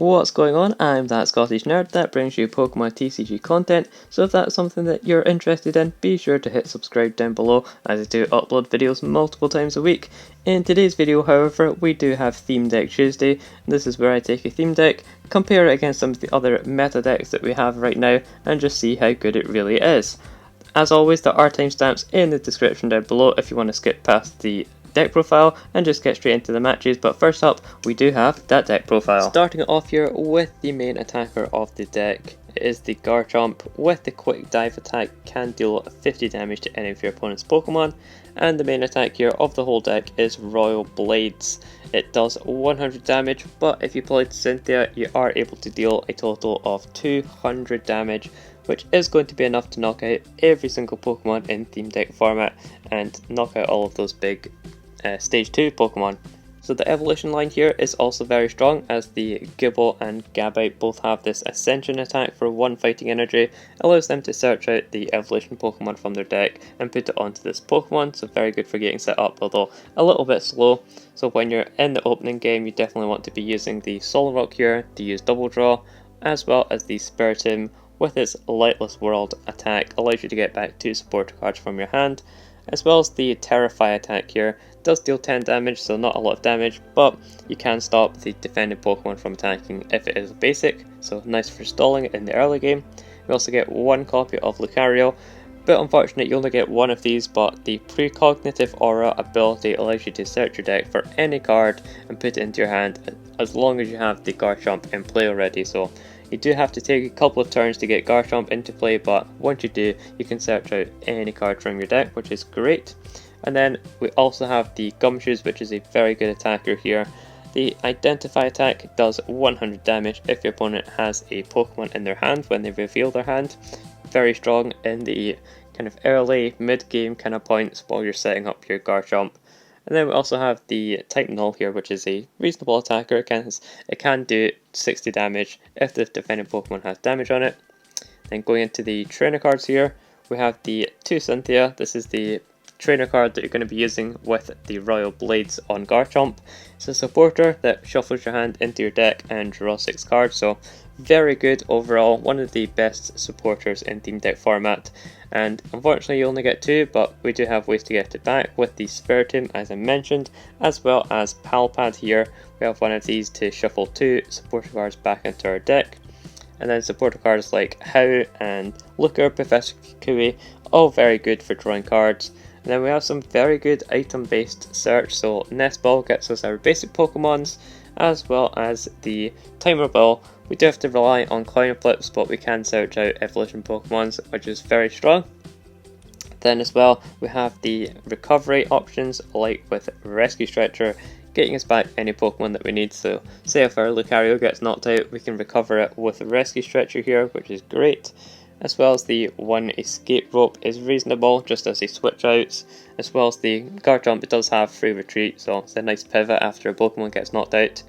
What's going on? I'm that Scottish nerd that brings you Pokemon TCG content, so if that's something that you're interested in, be sure to hit subscribe down below, as I do upload videos multiple times a week. In today's video, however, we do have Theme Deck Tuesday, and this is where I take a theme deck, compare it against some of the other meta decks that we have right now, and just see how good it really is. As always, there are timestamps in the description down below if you want to skip past the deck profile and just get straight into the matches, but first up we do have that deck profile. Starting it off here with the main attacker of the deck is the Garchomp. With the quick dive attack, can deal 50 damage to any of your opponent's Pokemon, and the main attack here of the whole deck is Royal Blades. It does 100 damage, but if you played Cynthia you are able to deal a total of 200 damage, which is going to be enough to knock out every single Pokemon in Theme Deck format and knock out all of those big Stage 2 Pokemon. So the evolution line here is also very strong, as the Gible and Gabite both have this Ascension attack for 1 fighting energy, allows them to search out the evolution Pokemon from their deck and put it onto this Pokemon, so very good for getting set up, although a little bit slow. So when you're in the opening game you definitely want to be using the Solrock here to use Double Draw, as well as the Spiritomb with its Lightless World attack allows you to get back 2 supporter cards from your hand, as well as the Terrify attack here does deal 10 damage, so not a lot of damage, but you can stop the defending Pokemon from attacking if it is basic, so nice for stalling in the early game. We also get 1 copy of Lucario. Bit unfortunate you only get 1 of these, but the Precognitive Aura ability allows you to search your deck for any card and put it into your hand as long as you have the Garchomp in play already. So you do have to take a couple of turns to get Garchomp into play, but once you do, you can search out any card from your deck, which is great. And then we also have the Gumshoes, which is a very good attacker here. The Identify attack does 100 damage if your opponent has a Pokemon in their hand when they reveal their hand. Very strong in the kind of early, mid-game kind of points while you're setting up your Garchomp. And then we also have the Titan Null here, which is a reasonable attacker. It can do 60 damage if the defending Pokemon has damage on it. Then going into the trainer cards here, we have the 2 Cynthia. This is the trainer card that you're going to be using with the Royal Blades on Garchomp. It's a supporter that shuffles your hand into your deck and draw 6 cards, so very good overall, one of the best supporters in Theme Deck format. And unfortunately you only get 2, but we do have ways to get it back with the Spiritomb, as I mentioned, as well as Palpad here. We have one of these to shuffle 2 supporter cards back into our deck. And then supporter cards like How and Looker, Professor Kukui, all very good for drawing cards. And then we have some very good item based search, so Nest Ball gets us our basic Pokemons, as well as the Timer Ball. We do have to rely on coin flips, but we can search out evolution Pokemons, which is very strong. Then as well, we have the recovery options, like with Rescue Stretcher, getting us back any Pokemon that we need. So say if our Lucario gets knocked out, we can recover it with Rescue Stretcher here, which is great. As well as the 1 Escape Rope is reasonable, just as a switch outs. As well as the Garchomp, it does have free retreat, so it's a nice pivot after a Pokemon gets knocked out.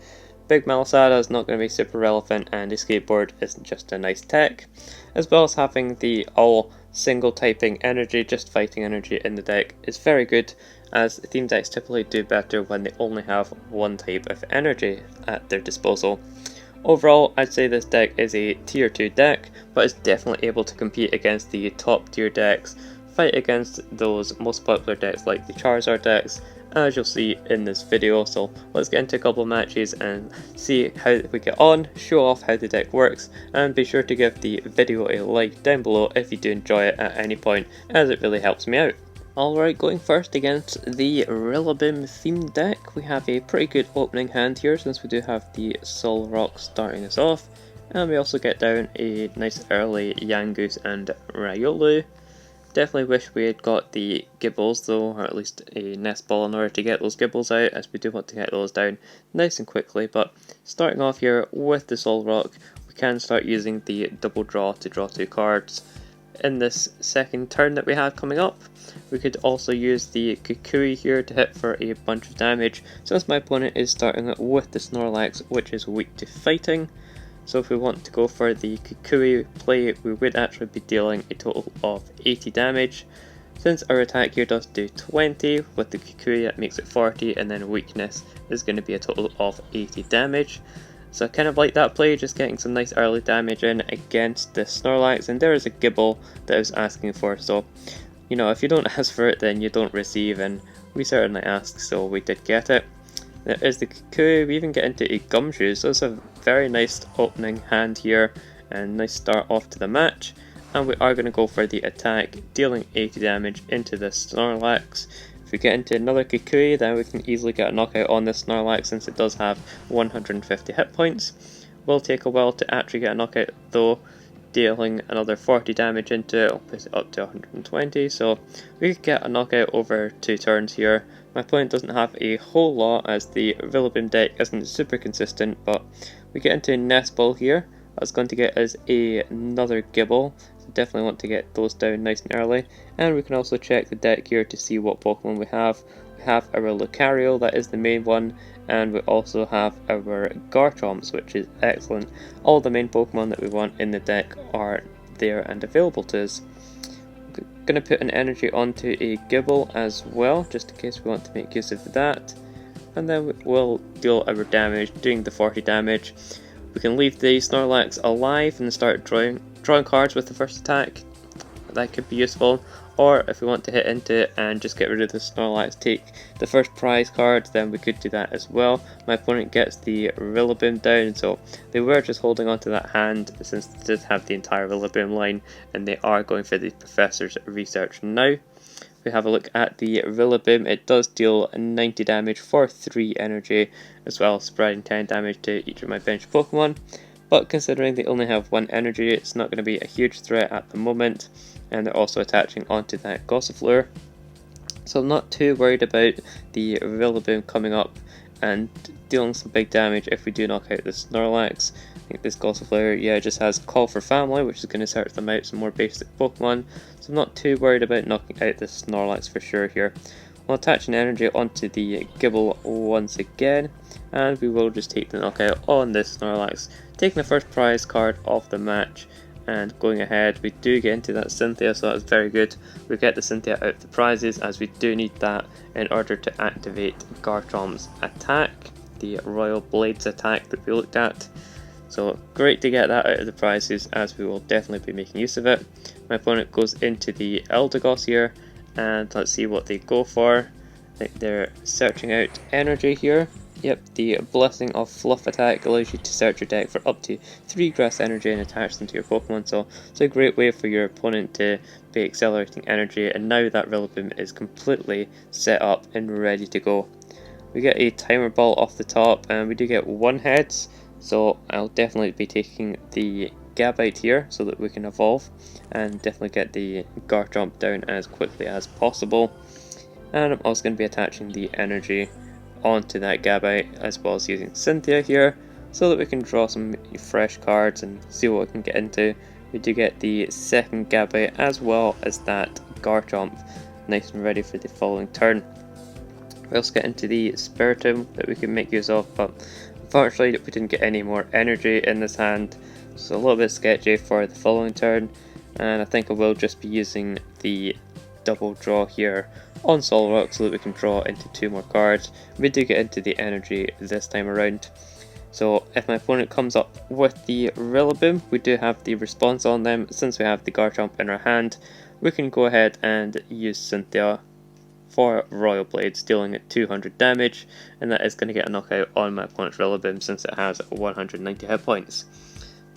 Big Malasada is not going to be super relevant, and a Skateboard is just a nice tech. As well as having the all single typing energy, just fighting energy in the deck is very good, as theme decks typically do better when they only have 1 type of energy at their disposal. Overall, I'd say this deck is a tier 2 deck, but it's definitely able to compete against the top tier decks, fight against those most popular decks like the Charizard decks, as you'll see in this video. So let's get into a couple of matches and see how we get on, show off how the deck works, and be sure to give the video a like down below if you do enjoy it at any point, as it really helps me out. Alright, going first against the Rillaboom themed deck, we have a pretty good opening hand here, since we do have the Solrock starting us off, and we also get down a nice early Yangoose and Riolu. Definitely wish we had got the Gibbles though, or at least a Nest Ball in order to get those Gibbles out, as we do want to get those down nice and quickly. But starting off here with the Solrock, we can start using the Double Draw to draw 2 cards. In this second turn that we have coming up, we could also use the Kukui here to hit for a bunch of damage, since my opponent is starting with the Snorlax, which is weak to fighting. So if we want to go for the Kukui play, we would actually be dealing a total of 80 damage. Since our attack here does do 20, with the Kukui that makes it 40, and then weakness is going to be a total of 80 damage. So I kind of like that play, just getting some nice early damage in against the Snorlax, and there is a Gible that I was asking for, so you know, if you don't ask for it then you don't receive, and we certainly asked, so we did get it. There is the Kukui. We even get into a Gumshoe, so it's a very nice opening hand here and nice start off to the match. And we are going to go for the attack, dealing 80 damage into the Snorlax. If we get into another Kukui, then we can easily get a knockout on the Snorlax since it does have 150 hit points. Will take a while to actually get a knockout though, dealing another 40 damage into it. I'll put it up to 120, so we could get a knockout over 2 turns here. My opponent doesn't have a whole lot as the Rillaboom deck isn't super consistent, but we get into Nest Ball here. That's going to get us another Gible, so definitely want to get those down nice and early. And we can also check the deck here to see what Pokemon we have. We have our Lucario, that is the main one, and we also have our Garchomps, which is excellent. All the main Pokemon that we want in the deck are there and available to us. I'm going to put an energy onto a Gible as well, just in case we want to make use of that. And then we'll deal our damage, doing the 40 damage. We can leave the Snorlax alive and start drawing cards with the first attack. That could be useful. Or if we want to hit into it and just get rid of the Snorlax, take the first prize card, then we could do that as well. My opponent gets the Rillaboom down, so they were just holding on to that hand since they did have the entire Rillaboom line, and they are going for the Professor's Research now. If we have a look at the Rillaboom, it does deal 90 damage for 3 energy, as well as spreading 10 damage to each of my bench Pokemon. But considering they only have 1 energy, it's not going to be a huge threat at the moment. And they're also attaching onto that Gossifleur. So I'm not too worried about the Rillaboom coming up and dealing some big damage if we do knock out the Snorlax. I think this Gossifleur, yeah, just has Call for Family, which is going to search them out some more basic Pokemon. So I'm not too worried about knocking out the Snorlax for sure here. We'll attach an energy onto the Gible once again, and we will just take the knockout on this Snorlax, taking the first prize card of the match. And going ahead, we do get into that Cynthia, so that's very good. We get the Cynthia out of the prizes, as we do need that in order to activate Garchomp's attack, the Royal Blades attack that we looked at. So great to get that out of the prizes, as we will definitely be making use of it. My opponent goes into the Eldegoss here, and let's see what they go for. I think they're searching out energy here. Yep, the Blessing of Fluff attack allows you to search your deck for up to 3 grass energy and attach them to your Pokemon, so it's a great way for your opponent to be accelerating energy, and now that Rillaboom is completely set up and ready to go. We get a Timer Ball off the top, and we do get 1 heads, so I'll definitely be taking the Gabite here so that we can evolve, and definitely get the Garchomp down as quickly as possible. And I'm also going to be attaching the energy onto that Gabite, as well as using Cynthia here so that we can draw some fresh cards and see what we can get into. We do get the second Gabite as well as that Garchomp, nice and ready for the following turn. We also get into the Spiritomb that we can make use of, but unfortunately we didn't get any more energy in this hand, so a little bit sketchy for the following turn, and I think I will just be using the double draw here on Solrock so that we can draw into 2 more cards. We do get into the energy this time around. So if my opponent comes up with the Rillaboom, we do have the response on them. Since we have the Garchomp in our hand, we can go ahead and use Cynthia for Royal Blades, dealing at 200 damage, and that is going to get a knockout on my opponent's Rillaboom since it has 190 hit points.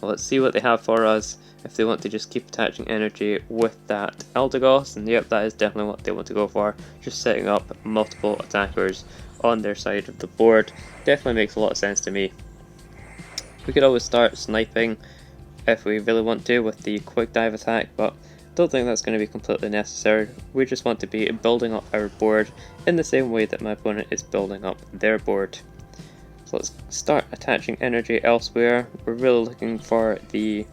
Well, let's see what they have for us. If they want to just keep attaching energy with that Eldegoss, and yep, that is definitely what they want to go for. Just setting up multiple attackers on their side of the board definitely makes a lot of sense to me. We could always start sniping if we really want to with the Quick Dive attack, but don't think that's going to be completely necessary. We just want to be building up our board in the same way that my opponent is building up their board. So let's start attaching energy elsewhere. We're really looking for the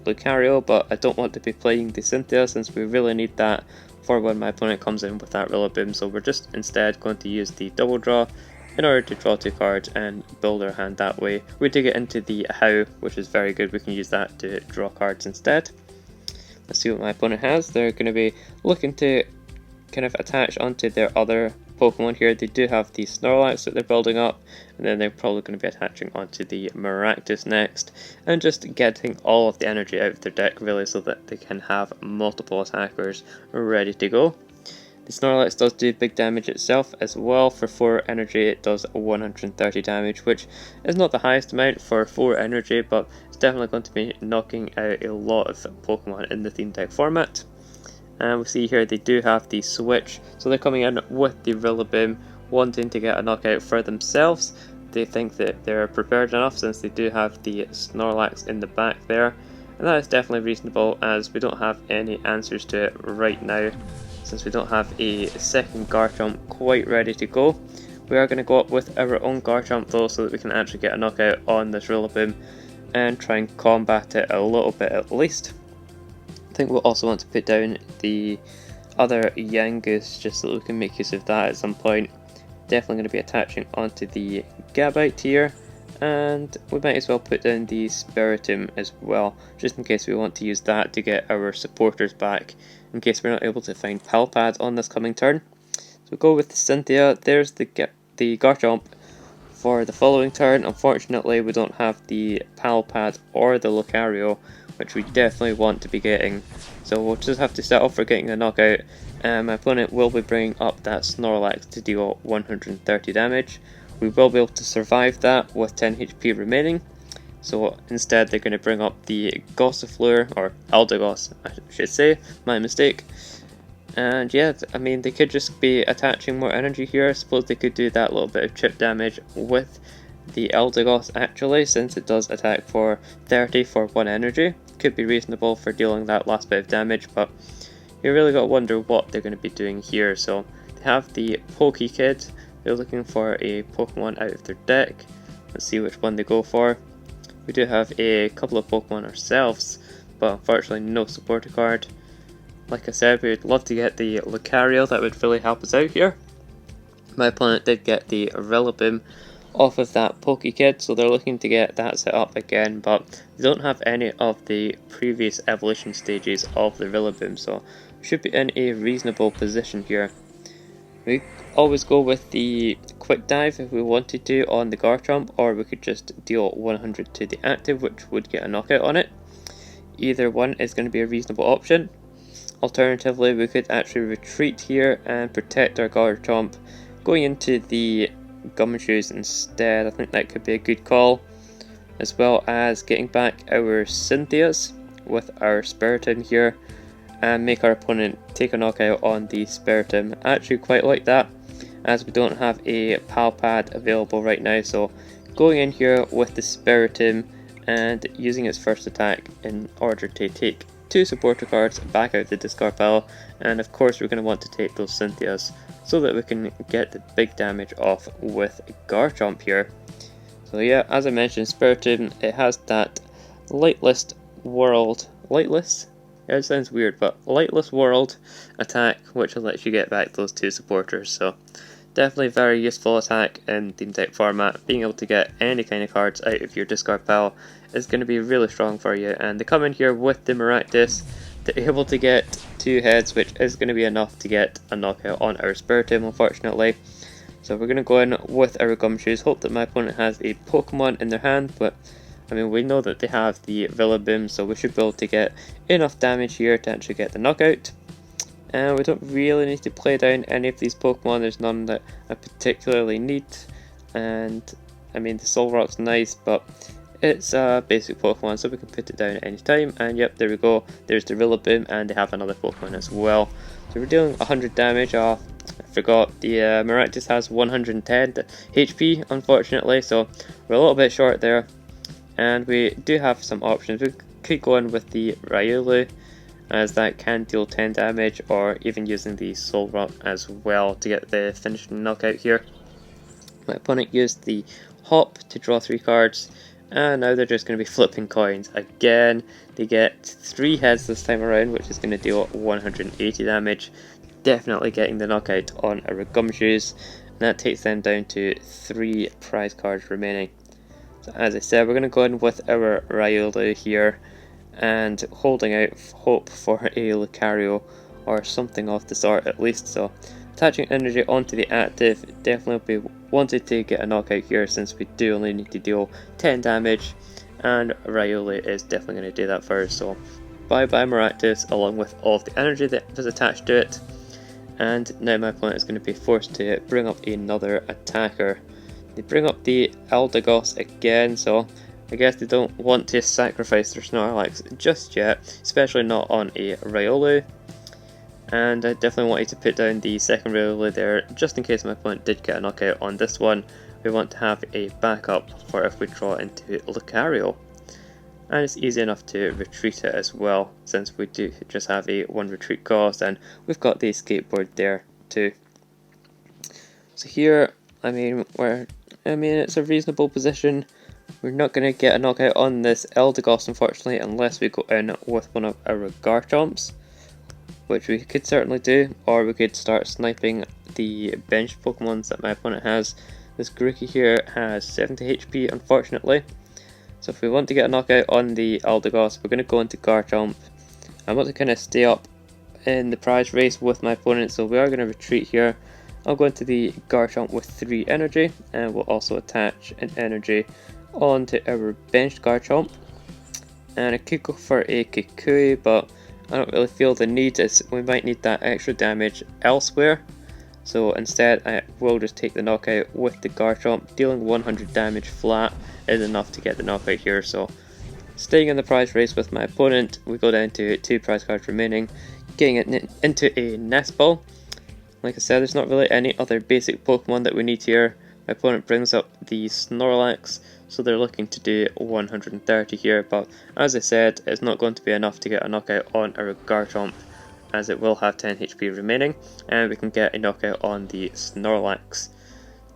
Lucario, but I don't want to be playing the Cynthia since we really need that for when my opponent comes in with that Rillaboom, so we're just instead going to use the double draw in order to draw 2 cards and build our hand that way. We do get into the How, which is very good. We can use that to draw cards instead. Let's see what my opponent has. They're going to be looking to kind of attach onto their other Pokemon here, they do have the Snorlax that they're building up, and then they're probably going to be attaching onto the Maractus next, and just getting all of the energy out of their deck really so that they can have multiple attackers ready to go. The Snorlax does do big damage itself as well. For 4 energy it does 130 damage, which is not the highest amount for 4 energy, but it's definitely going to be knocking out a lot of Pokemon in the theme deck format. And we see here they do have the switch, so they're coming in with the Rillaboom, wanting to get a knockout for themselves. They think that they're prepared enough since they do have the Snorlax in the back there, and that is definitely reasonable as we don't have any answers to it right now. Since we don't have a second Garchomp quite ready to go, we are going to go up with our own Garchomp though, so that we can actually get a knockout on this Rillaboom and try and combat it a little bit at least. I think we'll also want to put down the other Yangoose just so that we can make use of that at some point. Definitely going to be attaching onto the Gabite here, and we might as well put down the Spiritomb as well, just in case we want to use that to get our supporters back, in case we're not able to find Palpad on this coming turn. So we go with the Cynthia. There's the Garchomp for the following turn. Unfortunately, we don't have the Palpad or the Lucario, which we definitely want to be getting. So we'll just have to settle for getting a knockout. My opponent will be bringing up that Snorlax to deal 130 damage. We will be able to survive that with 10 HP remaining. So instead they're going to bring up the Gossifleur, or Eldegoss I should say, my mistake. And yeah, I mean they could just be attaching more energy here. I suppose they could do that little bit of chip damage with the Eldegoss actually, since it does attack for 30 for 1 energy. Could be reasonable for dealing that last bit of damage, but you really got to wonder what they're going to be doing here. So they have the Pokekid. They're looking for a Pokemon out of their deck. Let's see which one they go for. We do have a couple of Pokemon ourselves, but unfortunately no supporter card. Like I said, we would love to get the Lucario, that would really help us out here. My opponent did get the Rillaboom off of that Pokekid, so they're looking to get that set up again, but they don't have any of the previous evolution stages of the Rillaboom, so should be in a reasonable position here. We always go with the Quick Dive if we wanted to on the Garchomp, or we could just deal 100 to the active, which would get a knockout on it. Either one is going to be a reasonable option. Alternatively, we could actually retreat here and protect our Garchomp, going into the Gumshoes instead. I think that could be a good call, as well as getting back our Cynthias with our Spiritomb here, and make our opponent take a knockout on the Spiritomb. I actually quite like that, as we don't have a Palpad available right now, so going in here with the Spiritomb and using its first attack in order to take 2 supporter cards back out the discard pile, and of course we're going to want to take those Cynthias so that we can get the big damage off with Garchomp here. So yeah, as I mentioned, Spiritomb, it has that Lightless World, Lightless? Yeah, it sounds weird, but Lightless World attack, which lets you get back those 2 supporters, so definitely very useful attack in theme deck format. Being able to get any kind of cards out of your discard pile is going to be really strong for you, and they come in here with the Maractus. They're able to get 2 heads, which is going to be enough to get a knockout on our Spiritomb, unfortunately. So we're going to go in with our Gumshoes, hope that my opponent has a Pokemon in their hand, but I mean we know that they have the Rillaboom, so we should be able to get enough damage here to actually get the knockout. And we don't really need to play down any of these Pokemon, there's none that I particularly need. And I mean the Solrock's nice, but it's a basic Pokemon, so we can put it down at any time. And yep, there we go, there's the Rillaboom, and they have another Pokemon as well. So we're dealing 100 damage off. I forgot the Maractus has 110 HP unfortunately, so we're a little bit short there. And we do have some options. We could go in with the Riolu, as that can deal 10 damage, or even using the Solrock as well to get the finishing knockout here. My opponent used the Hop to draw 3 cards, and now they're just going to be flipping coins again. They get 3 heads this time around, which is going to deal 180 damage. Definitely getting the knockout on our Gumshoes, and that takes them down to 3 prize cards remaining. So as I said, we're going to go in with our Riolu here, and holding out hope for a Lucario or something of the sort at least. So Attaching energy onto the active, definitely be wanted to get a knockout here since we do only need to deal 10 damage, and Riolu is definitely going to do that first. So bye bye Maractus along with all of the energy that was attached to it, and now my opponent is going to be forced to bring up another attacker. They bring up the Eldegoss again, so I guess they don't want to sacrifice their Snorlax just yet, especially not on a Riolu. And I definitely wanted to put down the second Riolu there, just in case my opponent did get a knockout on this one. We want to have a backup for if we draw into Lucario. And it's easy enough to retreat it as well, since we do just have a 1 retreat cost, and we've got the skateboard there too. So here, I mean it's a reasonable position. We're not going to get a knockout on this Eldegoss unfortunately, unless we go in with one of our Garchomps, which we could certainly do, or we could start sniping the bench Pokemons that my opponent has. This Grookey here has 70 HP unfortunately, so if we want to get a knockout on the Eldegoss, we're going to go into Garchomp. I want to kind of stay up in the prize race with my opponent, so we are going to retreat here. I'll go into the Garchomp with 3 energy, and we'll also attach an energy onto our benched Garchomp. And I could go for a Kukui, but I don't really feel the need, as we might need that extra damage elsewhere. So instead I will just take the knockout with the Garchomp. Dealing 100 damage flat is enough to get the knockout here. So staying in the prize race with my opponent, we go down to 2 prize cards remaining, getting it into a Nest Ball. Like I said, there's not really any other basic Pokemon that we need here. My opponent brings up the Snorlax, so they're looking to do 130 here, but as I said, it's not going to be enough to get a knockout on our Garchomp, as it will have 10 HP remaining, and we can get a knockout on the Snorlax.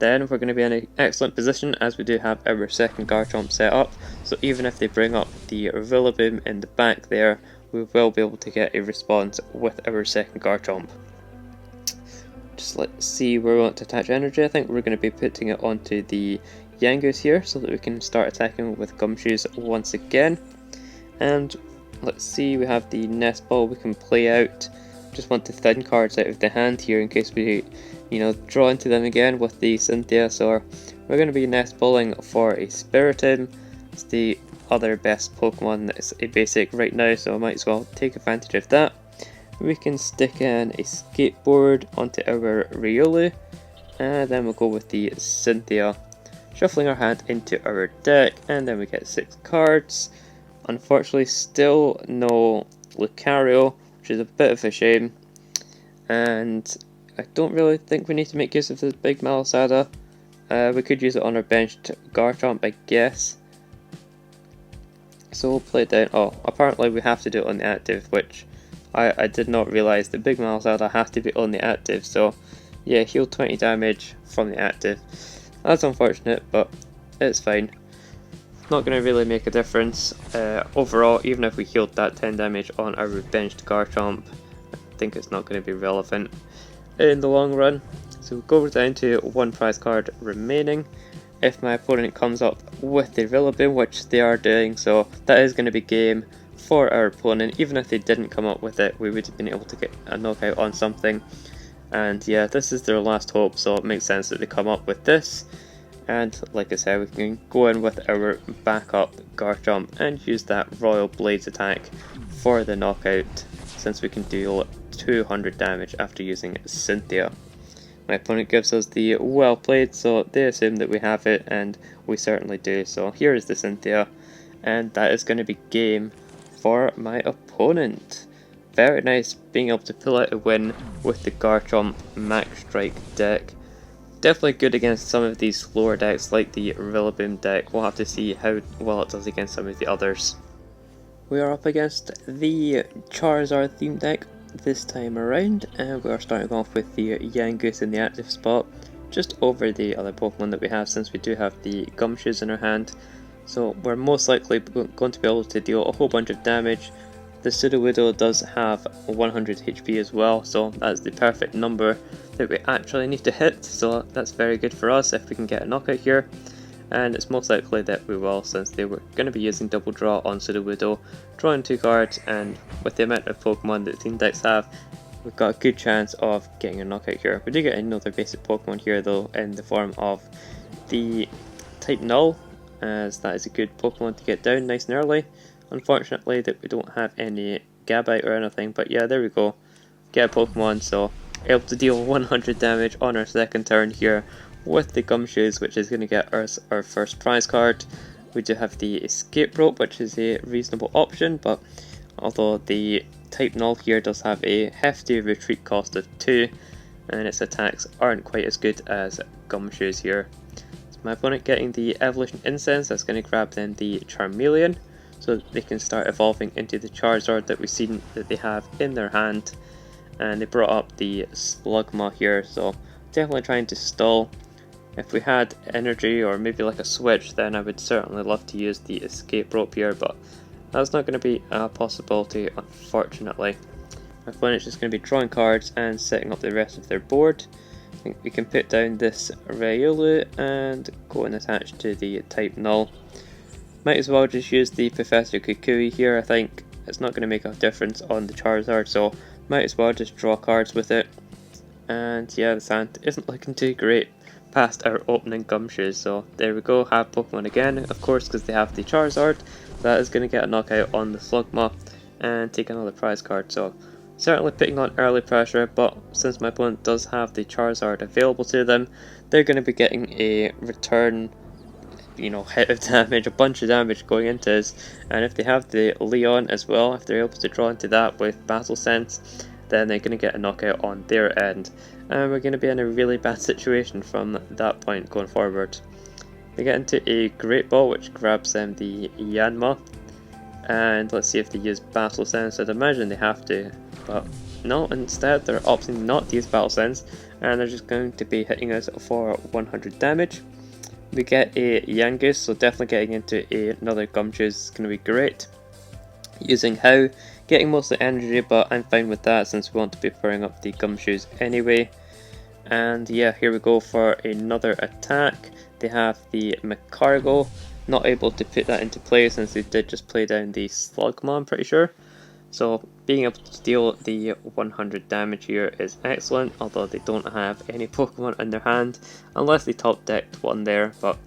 Then we're going to be in an excellent position, as we do have our second Garchomp set up, so even if they bring up the Rillaboom in the back there, we will be able to get a response with our second Garchomp. Just let's see where we want to attach energy. I think we're going to be putting it onto the Yangoose here, so that we can start attacking with Gumshoes once again. And let's see, we have the Nest Ball we can play out. Just want to thin cards out of the hand here in case we, draw into them again with the Cynthia. So we're going to be Nest Balling for a Spiritomb. It's the other best Pokemon that's a basic right now, so I might as well take advantage of that. We can stick in a Skateboard onto our Riolu, and then we'll go with the Cynthia, shuffling our hand into our deck, and then we get 6 cards. Unfortunately, still no Lucario, which is a bit of a shame, and I don't really think we need to make use of this big Malasada. We could use it on our benched Garchomp, I guess. So we'll play it down. Oh, apparently we have to do it on the active, which I did not realise. The big Malasada has to be on the active, so yeah, heal 20 damage from the active. That's unfortunate, but it's fine. Not going to really make a difference overall, even if we healed that 10 damage on our benched Garchomp. I think it's not going to be relevant in the long run. So we'll go down to 1 prize card remaining. If my opponent comes up with the Rillaboom, which they are doing, so that is going to be game for our opponent. Even if they didn't come up with it, we would have been able to get a knockout on something. And yeah, this is their last hope, so it makes sense that they come up with this. And like I said, we can go in with our backup Garchomp and use that Royal Blades attack for the knockout, since we can deal 200 damage after using Cynthia. My opponent gives us the well played, so they assume that we have it, and we certainly do. So here is the Cynthia, and that is going to be game for my opponent. Very nice being able to pull out a win with the Garchomp Max Strike deck. Definitely good against some of these slower decks like the Rillaboom deck. We'll have to see how well it does against some of the others. We are up against the Charizard theme deck this time around, and we are starting off with the Yangoose in the active spot, just over the other Pokemon that we have, since we do have the Gumshoes in our hand. So we're most likely going to be able to deal a whole bunch of damage. The Sudowoodo does have 100 HP as well, so that's the perfect number that we actually need to hit, so that's very good for us if we can get a knockout here. And it's most likely that we will, since they were going to be using double draw on Sudowoodo, drawing 2 cards, and with the amount of Pokemon that team decks have, we've got a good chance of getting a knockout here. We do get another basic Pokemon here though, in the form of the type Null, as that is a good Pokemon to get down nice and early. Unfortunately that we don't have any Gabite or anything, but yeah, there we go. Get a Pokemon, so able to deal 100 damage on our second turn here with the Gumshoes, which is going to get us our first prize card. We do have the Escape Rope, which is a reasonable option, but although the type Null here does have a hefty retreat cost of 2, and its attacks aren't quite as good as Gumshoes here. So my opponent getting the Evolution Incense, that's going to grab then the Charmeleon, so that they can start evolving into the Charizard that we've seen that they have in their hand. And they brought up the Slugma here, so definitely trying to stall. If we had energy or maybe like a switch, then I would certainly love to use the Escape Rope here, but that's not going to be a possibility, unfortunately. My opponent's just going to be drawing cards and setting up the rest of their board. I think we can put down this Riolu and go and attach to the type Null. Might as well just use the Professor Kukui here. I think it's not going to make a difference on the Charizard, so might as well just draw cards with it. And yeah, the sand isn't looking too great past our opening Gumshoes, so there we go, have Pokemon again, of course, because they have the Charizard. That is going to get a knockout on the Slugma and take another prize card, so certainly putting on early pressure, but since my opponent does have the Charizard available to them, they're going to be getting a return, you know, hit of damage, a bunch of damage going into us. And if they have the Leon as well, if they're able to draw into that with Battle Sense, then they're going to get a knockout on their end, and we're going to be in a really bad situation from that point going forward. They get into a Great Ball, which grabs them the Yanma, and let's see if they use Battle Sense. I'd imagine they have to, but no, instead they're opting not to use Battle Sense, and they're just going to be hitting us for 100 damage. We get a Yangus, so definitely getting into another Gumshoe is going to be great. Using How, getting most of the energy, but I'm fine with that since we want to be powering up the Gumshoes anyway. And yeah, here we go for another attack. They have the Magcargo, not able to put that into play since they did just play down the Slugma, I'm pretty sure. So being able to deal the 100 damage here is excellent, although they don't have any Pokemon in their hand, unless they top decked one there, but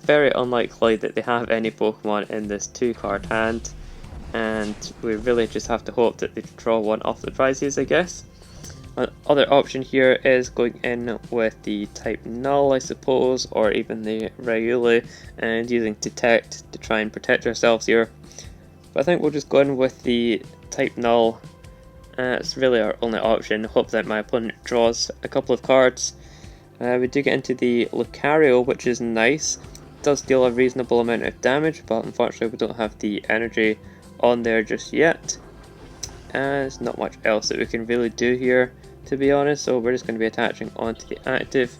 very unlikely that they have any Pokemon in this 2-card hand, and we really just have to hope that they draw one off the prizes, I guess. Other option here is going in with the type Null, I suppose, or even the Riolu, and using Detect to try and protect ourselves here. But I think we'll just go in with the type Null. It's really our only option. Hope that my opponent draws a couple of cards. We do get into the Lucario, which is nice. It does deal a reasonable amount of damage, but unfortunately we don't have the energy on there just yet. And there's not much else that we can really do here, to be honest, so we're just going to be attaching onto the active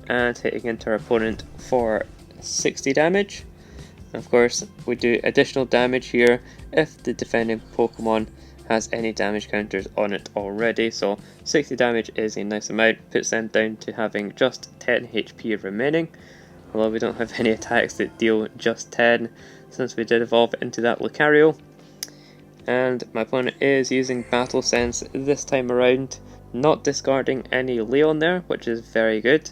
and hitting into our opponent for 60 damage. And of course, we do additional damage here if the defending Pokemon has any damage counters on it already, so 60 damage is a nice amount, puts them down to having just 10 HP remaining, although we don't have any attacks that deal just 10 since we did evolve into that Lucario. And my opponent is using Battle Sense this time around, not discarding any Leon there, which is very good.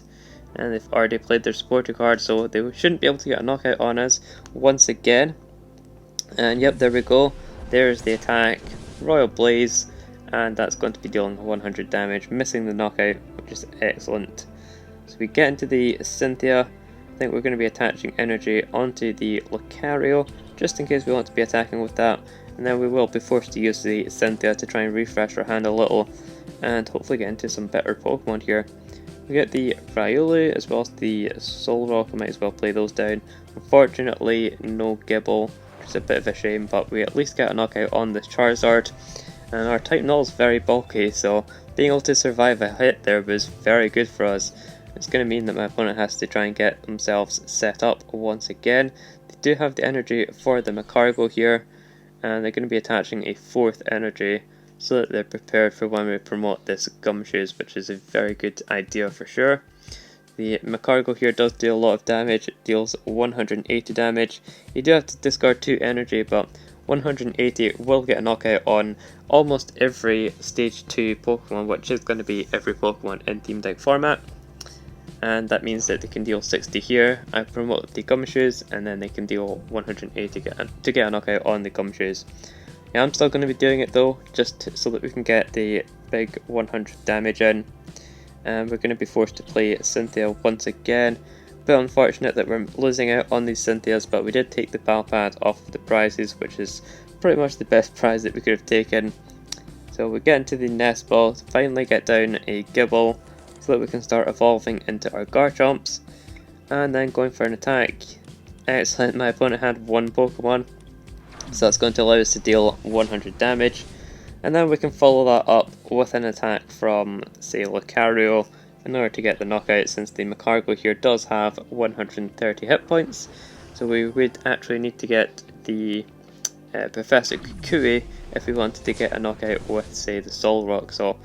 And they've already played their supporter card, so they shouldn't be able to get a knockout on us once again. And yep, there we go. There's the attack, Royal Blaze, and that's going to be dealing 100 damage, missing the knockout, which is excellent. So we get into the Cynthia. I think we're going to be attaching energy onto the Lucario, just in case we want to be attacking with that. And then we will be forced to use the Cynthia to try and refresh our hand a little, and hopefully get into some better Pokemon here. We get the Riolu as well as the Solrock. I might as well play those down. Unfortunately, no Gible, which is a bit of a shame, but we at least get a knockout on this Charizard. And our type Null is very bulky, so being able to survive a hit there was very good for us. It's going to mean that my opponent has to try and get themselves set up once again. They do have the energy for the Magcargo here, and they're going to be attaching a 4th energy so that they're prepared for when we promote this Gumshoes, which is a very good idea for sure. The Magcargo here does do a lot of damage. It deals 180 damage. You do have to discard 2 energy, but 180 will get a knockout on almost every stage 2 Pokemon, which is going to be every Pokemon in Team Deck format. And that means that they can deal 60 here. I promote the Gumshoes, and then they can deal 180 to get a knockout on the Gumshoes. Yeah, I'm still going to be doing it though, just so that we can get the big 100 damage in. And we're going to be forced to play Cynthia once again. Bit unfortunate that we're losing out on these Cynthias, but we did take the Palpad off of the prizes, which is pretty much the best prize that we could have taken. So we get into the Nest Ball to finally get down a Gible, so that we can start evolving into our Garchomps, and then going for an attack. Excellent, my opponent had one Pokemon, so that's going to allow us to deal 100 damage, and then we can follow that up with an attack from, say, Lucario, in order to get the knockout, since the Magcargo here does have 130 hit points, so we would actually need to get the Professor Kukui if we wanted to get a knockout with, say, the Solrock. So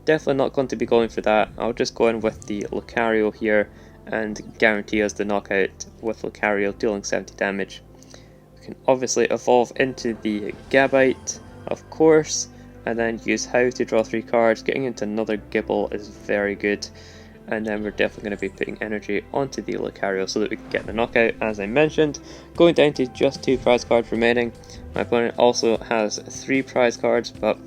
definitely not going to be going for that. I'll just go in with the Lucario here and guarantee us the knockout with Lucario dealing 70 damage. We can obviously evolve into the Gabite, of course, and then use How to draw 3 cards. Getting into another Gible is very good, and then we're definitely going to be putting energy onto the Lucario so that we can get the knockout, as I mentioned. Going down to just 2 prize cards remaining. My opponent also has 3 prize cards, but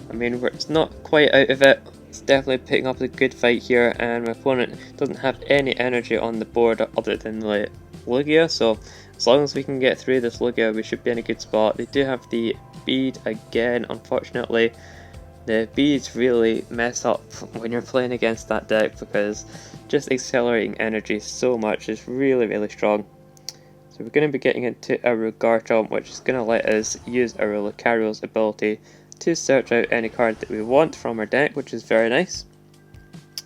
I mean, it's not quite out of it. It's definitely picking up a good fight here, and my opponent doesn't have any energy on the board other than the Lugia, so as long as we can get through this Lugia, we should be in a good spot. They do have the Bead again, unfortunately. The beads really mess up when you're playing against that deck, because just accelerating energy so much is really strong. So we're going to be getting into our Garchomp, which is going to let us use our Lucario's ability to search out any card that we want from our deck, which is very nice.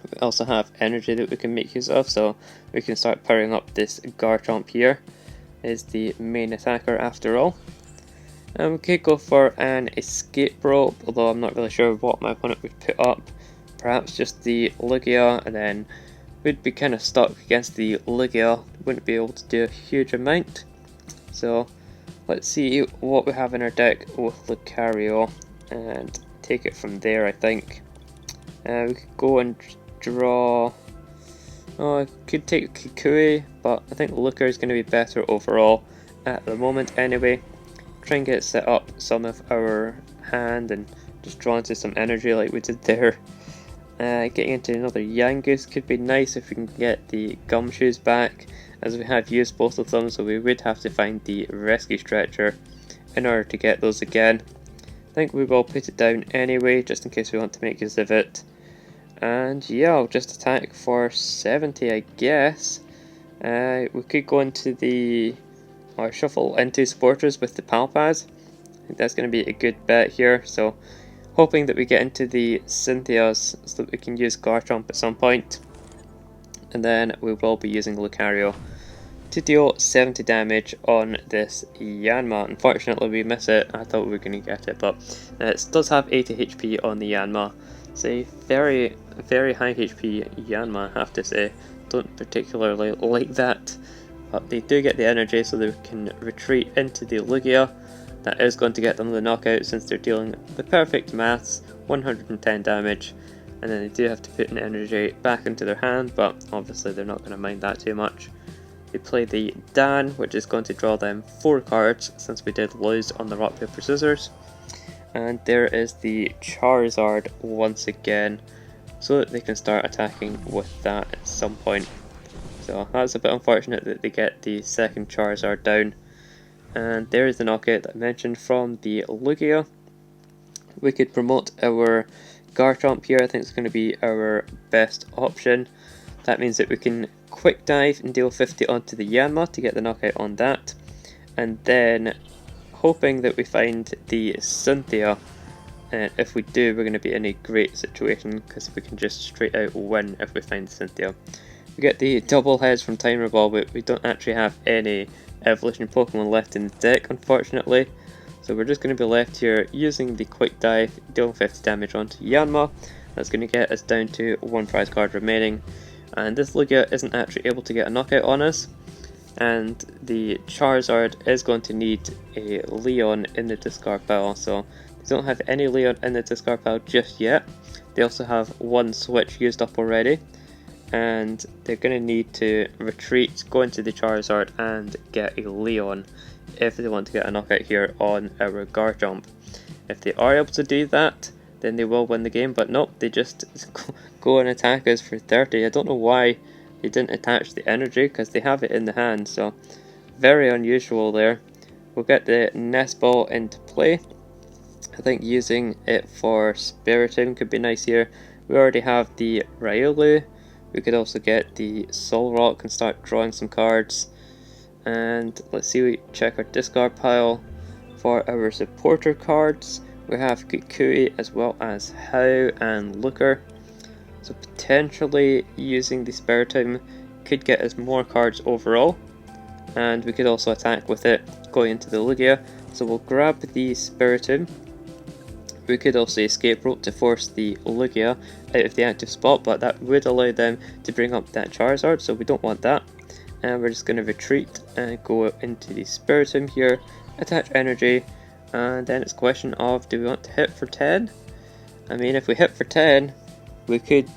We also have energy that we can make use of, so we can start powering up this Garchomp here. Is the main attacker after all. And we could go for an Escape Rope, although I'm not really sure what my opponent would put up. Perhaps just the Lugia, and then we'd be kind of stuck against the Lugia, wouldn't be able to do a huge amount. So let's see what we have in our deck with Lucario and take it from there, I think. We could go and draw... Oh, I could take Kukui, but I think Lucario is going to be better overall at the moment anyway. Try and get set up some of our hand and just draw into some energy like we did there. Getting into another Yangoose could be nice if we can get the Gumshoes back, as we have used both of them, so we would have to find the Rescue Stretcher in order to get those again. I think we will put it down anyway, just in case we want to make use of it. And yeah, I'll just attack for 70, I guess. We could go into the... or shuffle into Supporters with the Palpad. I think that's going to be a good bet here, so hoping that we get into the Cynthias so that we can use Garchomp at some point. And then we will be using Lucario to deal 70 damage on this Yanma. Unfortunately we miss it. I thought we were going to get it, but it does have 80 HP on the Yanma. It's a very high HP Yanma, I have to say. Don't particularly like that, but they do get the energy so they can retreat into the Lugia. That is going to get them the knockout, since they're dealing the perfect maths, 110 damage, and then they do have to put an energy back into their hand, but obviously they're not going to mind that too much. They play the Dan, which is going to draw them 4 cards, since we did lose on the Rock Paper Scissors. And there is the Charizard once again, so that they can start attacking with that at some point. So that's a bit unfortunate that they get the second Charizard down. And there is the knockout that I mentioned from the Lugia. We could promote our Garchomp here. I think it's going to be our best option. That means that we can Quick Dive and deal 50 onto the Yanma to get the knockout on that. And then hoping that we find the Cynthia. And if we do, we're going to be in a great situation, because we can just straight out win if we find Cynthia. We get the double heads from Timer Ball, but we don't actually have any evolution Pokemon left in the deck, unfortunately. So we're just going to be left here using the Quick Dive, dealing 50 damage onto Yanma. That's going to get us down to 1 prize card remaining. And this Lugia isn't actually able to get a knockout on us. and the Charizard is going to need a Leon in the discard pile, so they don't have any Leon in the discard pile just yet. They also have one switch used up already, and they're going to need to retreat, go into the Charizard and get a Leon if they want to get a knockout here on our Garchomp. If they are able to do that, then they will win the game, but nope, they just go and attack us for 30. I don't know why they didn't attach the energy, because they have it in the hand, so very unusual there. We'll get the Nest Ball into play. I think using it for Spiritomb could be nice here. We already have the Riolu. We could also get the Solrock and start drawing some cards. And let's see, we check our discard pile. For our supporter cards, we have Kukui as well as Hau and Looker. So potentially using the Spiritomb could get us more cards overall. And we could also attack with it going into the Lugia. So we'll grab the Spiritomb. We could also escape rope to force the Lugia out of the active spot, but that would allow them to bring up that Charizard, so we don't want that. And we're just going to retreat and go into the Spiritomb here, attach energy, and then it's a question of, do we want to hit for 10? I mean, if we hit for 10, we could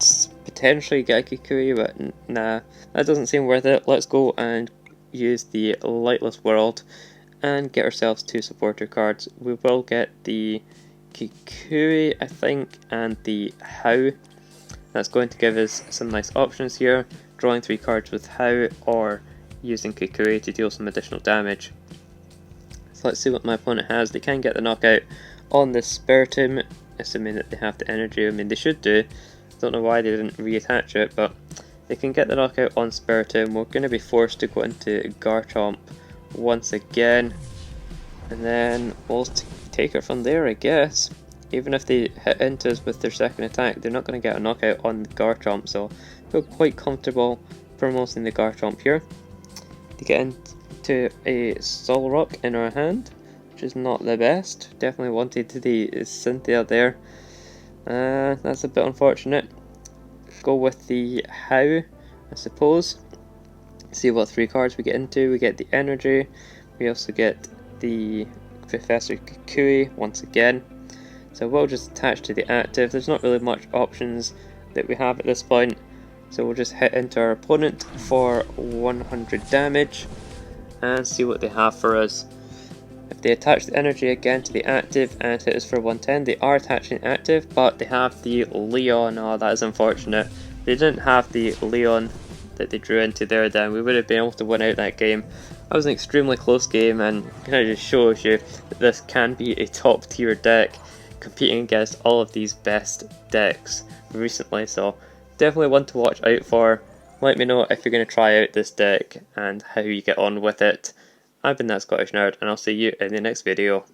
potentially get a Kukui, but nah, that doesn't seem worth it. Let's go and use the Lightless World and get ourselves 2 supporter cards. We will get the Kukui, I think, and the Hau. That's going to give us some nice options here, drawing 3 cards with Hau or using Kukui to deal some additional damage. So let's see what my opponent has. They can get the knockout on the Spiritomb, assuming that they have the energy. I mean, they should do. Don't know why they didn't reattach it, but they can get the knockout on Spiritomb. We're going to be forced to go into Garchomp once again, and then we'll take it from there, I guess. Even if they hit into us with their second attack, they're not going to get a knockout on the Garchomp, so I feel quite comfortable promoting the Garchomp here. To get into a Solrock in our hand, which is not the best. Definitely wanted the Cynthia there. That's a bit unfortunate. Go with the Hau, I suppose. See what 3 cards we get into. We get the energy. We also get the Professor Kukui once again. So we'll just attach to the active. There's not really much options that we have at this point. So we'll just hit into our opponent for 100 damage and see what they have for us. If they attach the energy again to the active and hit us for 110, they are attaching active, but they have the Leon. Oh, that is unfortunate. If they didn't have the Leon that they drew into there, then we would have been able to win out that game. That was an extremely close game, and kind of just shows you that this can be a top tier deck competing against all of these best decks recently, so definitely one to watch out for. Let me know if you're going to try out this deck and how you get on with it. I've been that Scottish Nerd, and I'll see you in the next video.